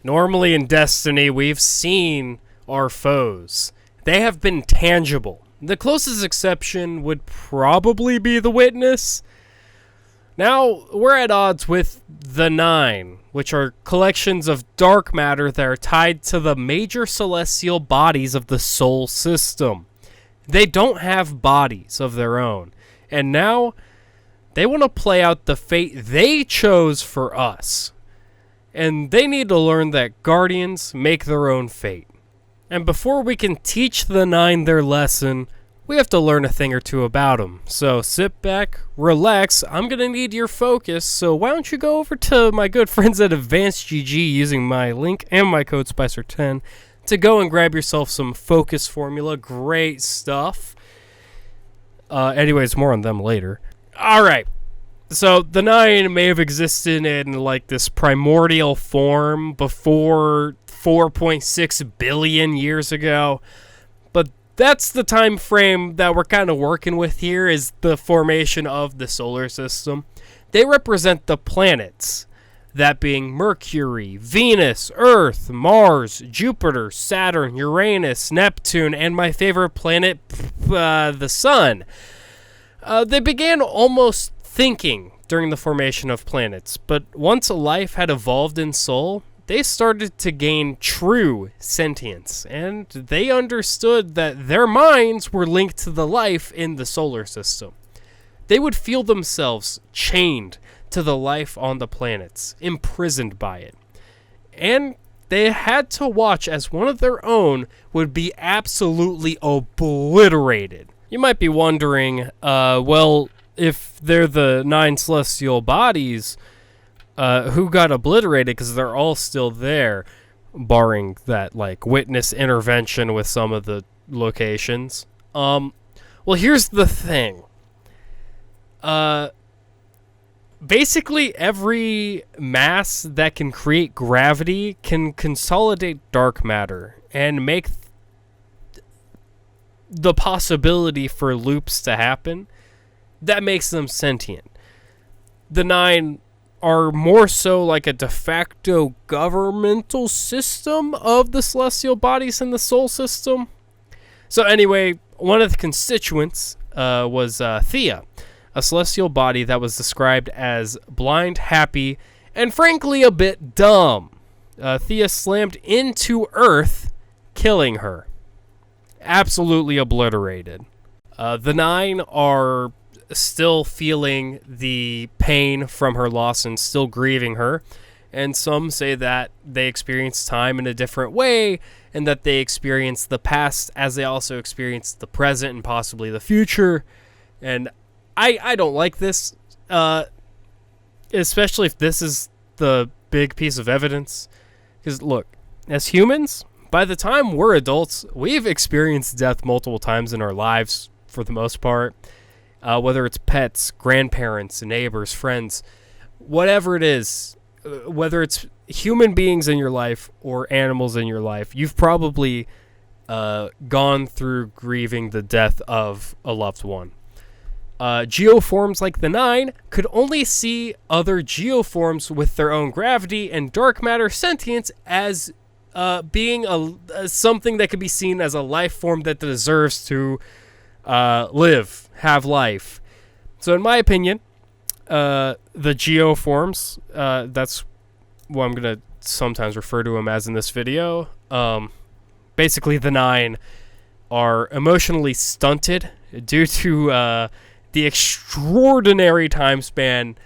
Normally in Destiny, we've seen our foes. They have been tangible. The closest exception would probably be the Witness. Now, we're at odds with the Nine, which are collections of dark matter that are tied to the major celestial bodies of the Sol system. They don't have bodies of their own, and now they want to play out the fate they chose for us. And they need to learn that Guardians make their own fate. And before we can teach the Nine their lesson, we have to learn a thing or two about them. So sit back, relax, I'm going to need your focus, so why don't you go over to my good friends at Advanced GG using my link and my code Spycer10 to go and grab yourself some focus formula. Great stuff. Anyways, more on them later. Alright, so the Nine may have existed in like this primordial form before 4.6 billion years ago, but that's the time frame that we're kind of working with here, is the formation of the solar system. They represent the planets, that being Mercury, Venus, Earth, Mars, Jupiter, Saturn, Uranus, Neptune, and my favorite planet, the Sun. They began almost thinking during the formation of planets, but once life had evolved in Sol, they started to gain true sentience, and they understood that their minds were linked to the life in the solar system. They would feel themselves chained to the life on the planets, imprisoned by it. And they had to watch as one of their own would be absolutely obliterated. You might be wondering, well, if they're the Nine celestial bodies, who got obliterated, because they're all still there, barring that like Witness intervention with some of the locations. Well, here's the thing. Basically every mass that can create gravity can consolidate dark matter and make the possibility for loops to happen. That makes them sentient. The Nine are more so like a de facto governmental system of the celestial bodies in the Sol system. So anyway, one of the constituents was Thea, a celestial body that was described as blind, happy, and frankly a bit dumb. Thea slammed into Earth, killing her. Absolutely obliterated. The Nine are still feeling the pain from her loss and still grieving her, and some say that they experience time in a different way and that they experience the past as they also experience the present and possibly the future. And I don't like this, especially if this is the big piece of evidence, because look, as humans, by the time we're adults, we've experienced death multiple times in our lives for the most part. Whether it's pets, grandparents, neighbors, friends, whatever it is, whether it's human beings in your life or animals in your life, you've probably gone through grieving the death of a loved one. Geoforms like the Nine could only see other geoforms with their own gravity and dark matter sentience as being something that could be seen as a life form that deserves to live, have life. So in my opinion, the geoforms, that's what I'm going to sometimes refer to them as in this video. Basically, the Nine are emotionally stunted due to the extraordinary time span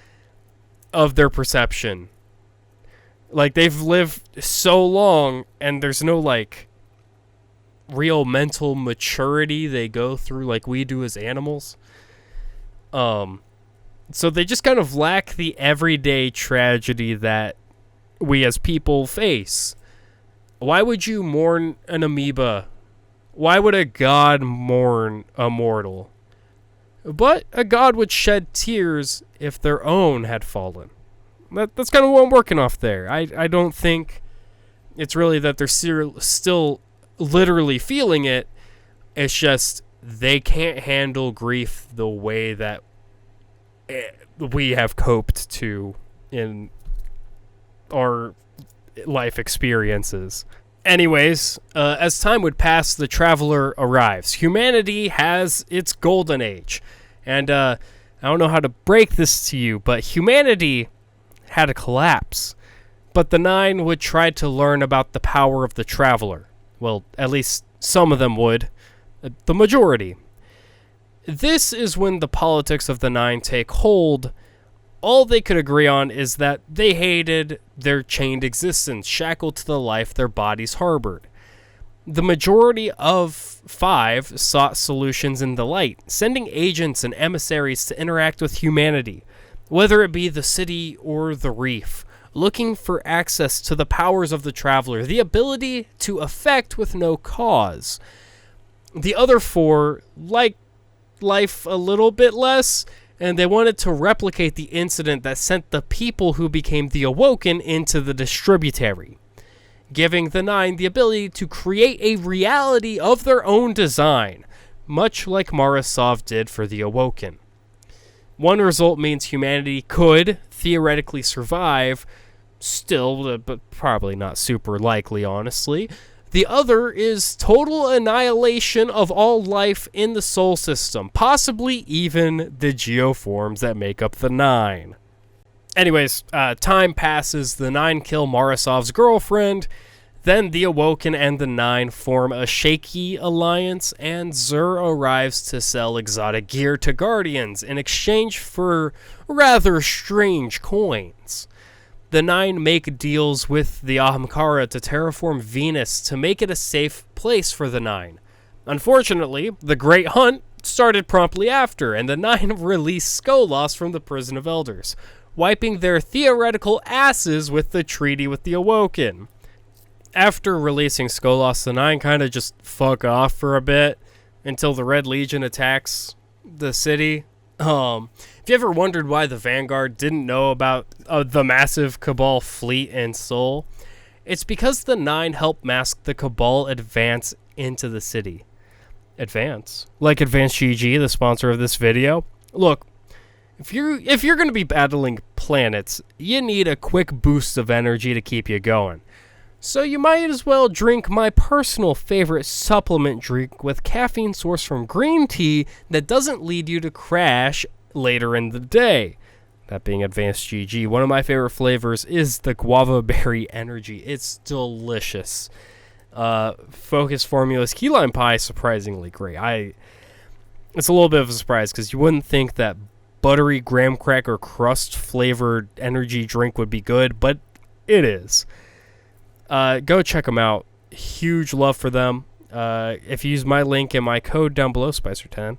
of their perception. Like, they've lived so long, and there's no, like, real mental maturity they go through like we do as animals. So they just kind of lack the everyday tragedy that we as people face. Why would you mourn an amoeba? Why would a god mourn a mortal? But a god would shed tears if their own had fallen. That's kind of what I'm working off there. I don't think it's really that they're still literally feeling it. It's just they can't handle grief the way that we have coped to in our life experiences. Anyways, as time would pass, the Traveler arrives. Humanity has its golden age. And I don't know how to break this to you, but humanity had a collapse. But the Nine would try to learn about the power of the Traveler. Well, at least some of them would. The majority. This is when the politics of the Nine take hold. All they could agree on is that they hated their chained existence, shackled to the life their bodies harbored. The majority of Five sought solutions in the light, sending agents and emissaries to interact with humanity, whether it be the city or the reef, looking for access to the powers of the Traveler, the ability to affect with no cause. The other four liked life a little bit less, and they wanted to replicate the incident that sent the people who became the Awoken into the Distributary, giving the Nine the ability to create a reality of their own design, much like Marasov did for the Awoken. One result means humanity could theoretically survive, still, but probably not super likely, honestly. The other is total annihilation of all life in the Sol system, possibly even the geoforms that make up the Nine. Anyways, time passes, the Nine kill Marasov's girlfriend, then the Awoken and the Nine form a shaky alliance, and Zur arrives to sell exotic gear to Guardians in exchange for rather strange coins. The Nine make deals with the Ahamkara to terraform Venus to make it a safe place for the Nine. Unfortunately, the Great Hunt started promptly after, and the Nine released Skolas from the Prison of Elders, wiping their theoretical asses with the treaty with the Awoken. After releasing Skolas, the Nine kind of just fuck off for a bit until the Red Legion attacks the city. If you ever wondered why the Vanguard didn't know about the massive Cabal fleet in Sol, it's because the Nine helped mask the Cabal advance into the city. Advance? Like Advanced GG, the sponsor of this video? Look, if you're going to be battling planets, you need a quick boost of energy to keep you going. So you might as well drink my personal favorite supplement drink with caffeine sourced from green tea that doesn't lead you to crash later in the day. That being Advanced GG. One of my favorite flavors is the guava berry energy. It's delicious. Focus Formula's key lime pie is surprisingly great. It's a little bit of a surprise because you wouldn't think that buttery graham cracker crust flavored energy drink would be good, but it is. Go check them out. Huge love for them. If you use my link and my code down below, Spycer10,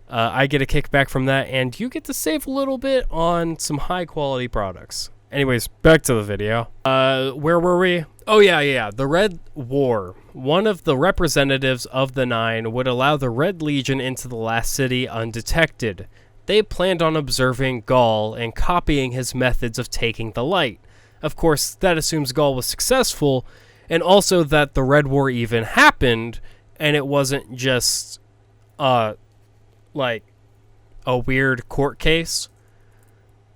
I get a kickback from that, and you get to save a little bit on some high-quality products. Anyways, back to the video. Where were we? Oh, yeah. The Red War. One of the representatives of the Nine would allow the Red Legion into the last city undetected. They planned on observing Gaul and copying his methods of taking the light. Of course, that assumes Gaul was successful, and also that the Red War even happened, and it wasn't just, like, a weird court case.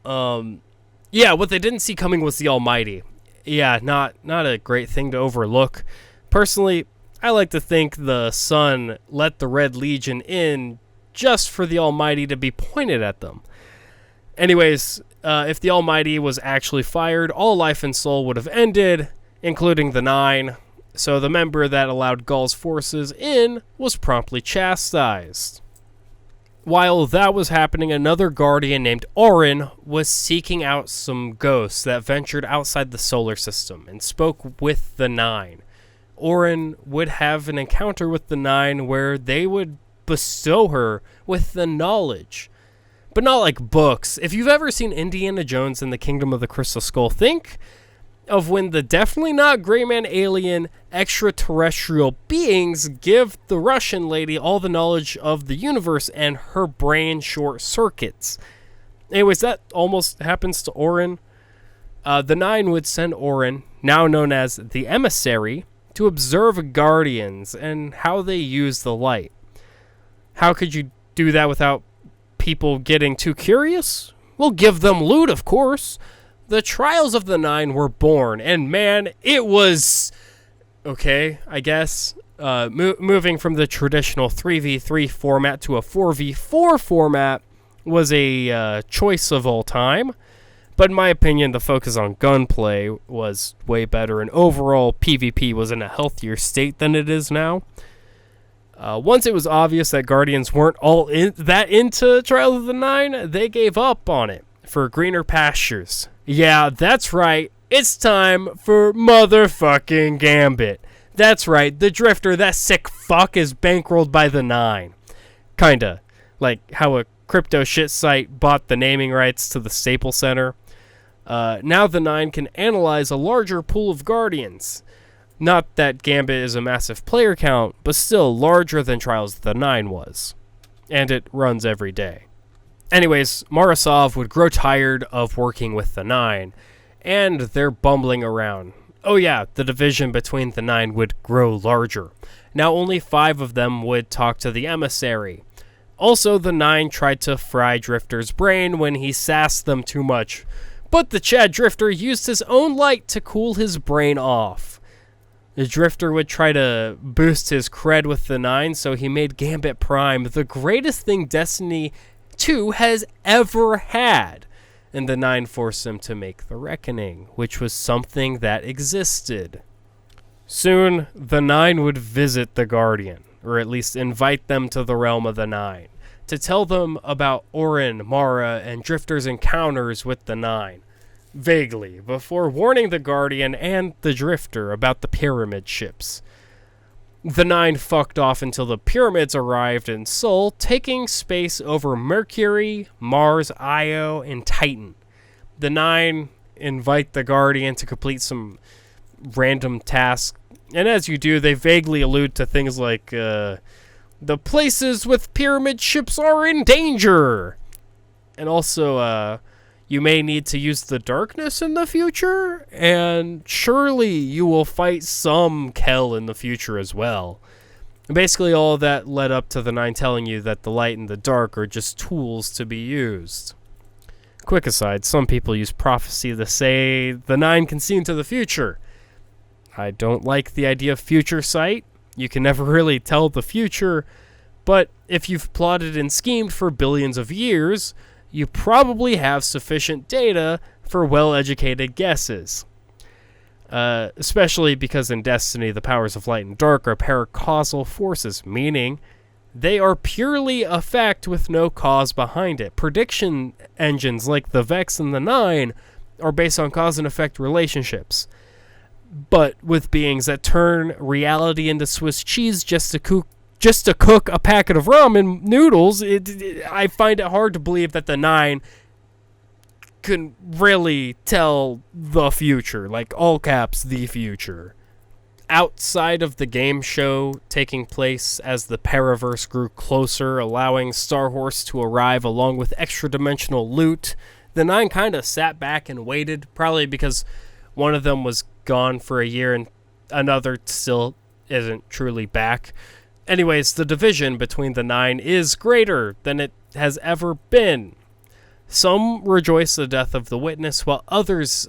Yeah, what they didn't see coming was the Almighty. Yeah, not a great thing to overlook. Personally, I like to think the Sun let the Red Legion in just for the Almighty to be pointed at them. Anyways, if the Almighty was actually fired, all life and soul would have ended, including the Nine, so the member that allowed Gaul's forces in was promptly chastised. While that was happening, another guardian named Orin was seeking out some ghosts that ventured outside the solar system and spoke with the Nine. Orin would have an encounter with the Nine where they would bestow her with the knowledge. But not like books. If you've ever seen Indiana Jones and the Kingdom of the Crystal Skull, think of when the definitely not gray man alien extraterrestrial beings give the Russian lady all the knowledge of the universe and her brain short circuits. Anyways, that almost happens to Orin. The Nine would send Orin, now known as the Emissary, to observe Guardians and how they use the light. How could you do that without people getting too curious? Well, give them loot, of course. the Trials of the Nine were born, and man, it was okay, I guess. Moving from the traditional 3v3 format to a 4v4 format was a choice of all time. But in my opinion, the focus on gunplay was way better, and overall PvP was in a healthier state than it is now. Once it was obvious that Guardians weren't all into Trials of the Nine, they gave up on it for greener pastures. Yeah, that's right. It's time for motherfucking Gambit. That's right. The Drifter, that sick fuck, is bankrolled by the Nine. Kinda. Like how a crypto shit site bought the naming rights to the Staples Center. Now the Nine can analyze a larger pool of Guardians. Not that Gambit is a massive player count, but still larger than Trials of the Nine was. And it runs every day. Anyways, Marasov would grow tired of working with the Nine, and they're bumbling around. Oh yeah, the division between the Nine would grow larger. Now only 5 of them would talk to the Emissary. Also, the Nine tried to fry Drifter's brain when he sassed them too much, but the Chad Drifter used his own light to cool his brain off. The Drifter would try to boost his cred with the Nine, so he made Gambit Prime the greatest thing Destiny 2 has ever had. And the Nine forced him to make the Reckoning, which was something that existed. Soon, the Nine would visit the Guardian, or at least invite them to the realm of the Nine, to tell them about Orin, Mara, and Drifter's encounters with the Nine, vaguely, before warning the Guardian and the Drifter about the pyramid ships. The Nine fucked off until the pyramids arrived in Sol, taking space over Mercury, Mars, Io, and Titan. The Nine invite the Guardian to complete some random task, and as you do, they vaguely allude to things like, the places with pyramid ships are in danger! And also, you may need to use the darkness in the future, and surely you will fight some Kel in the future as well. And basically all of that led up to the Nine telling you that the light and the dark are just tools to be used. Quick aside, some people use prophecy to say the Nine can see into the future. I don't like the idea of future sight. You can never really tell the future, but if you've plotted and schemed for billions of years, you probably have sufficient data for well-educated guesses. Especially because in Destiny, the powers of light and dark are paracausal forces, meaning they are purely a fact with no cause behind it. Prediction engines like the Vex and the Nine are based on cause and effect relationships. But with beings that turn reality into Swiss cheese just to cook a packet of ramen noodles, I find it hard to believe that the Nine can really tell the future, like all caps, the future. Outside of the game show taking place as the Paraverse grew closer, allowing Star Horse to arrive along with extra-dimensional loot, the Nine kind of sat back and waited, probably because one of them was gone for a year and another still isn't truly back. Anyways, the division between the Nine is greater than it has ever been. Some rejoice the death of the Witness, while others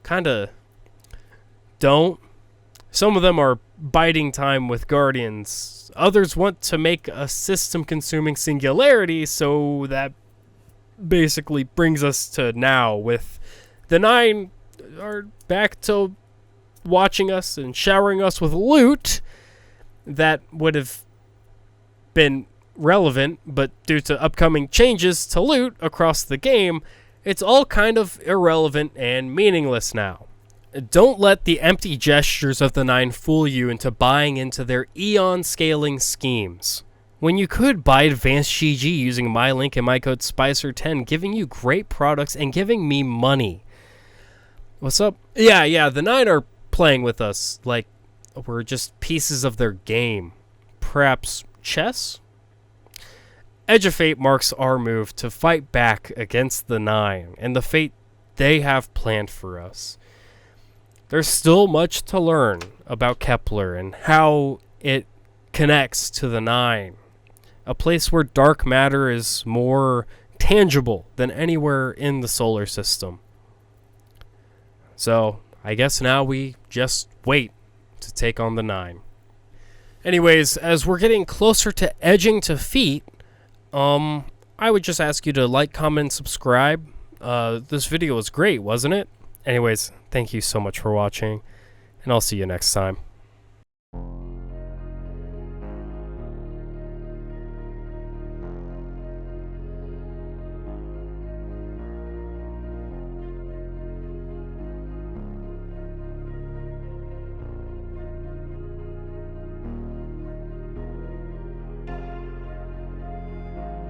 kind of don't. Some of them are biding time with Guardians. Others want to make a system-consuming singularity, so that basically brings us to now, with the Nine are back to watching us and showering us with loot that would have been relevant, but due to upcoming changes to loot across the game, it's all kind of irrelevant and meaningless now. Don't let the empty gestures of the Nine fool you into buying into their eon scaling schemes. When you could buy advanced GG using my link and my code Spycer10, giving you great products and giving me money. What's up? Yeah, the Nine are playing with us like we're just pieces of their game. Perhaps chess? Edge of Fate marks our move to fight back against the Nine and the fate they have planned for us. There's still much to learn about Kepler and how it connects to the Nine, a place where dark matter is more tangible than anywhere in the solar system. So I guess now we just wait to take on the 9. Anyways, as we're getting closer to edging to feet, I would just ask you to like, comment, subscribe. This video was great, wasn't it? Anyways, thank you so much for watching, and I'll see you next time.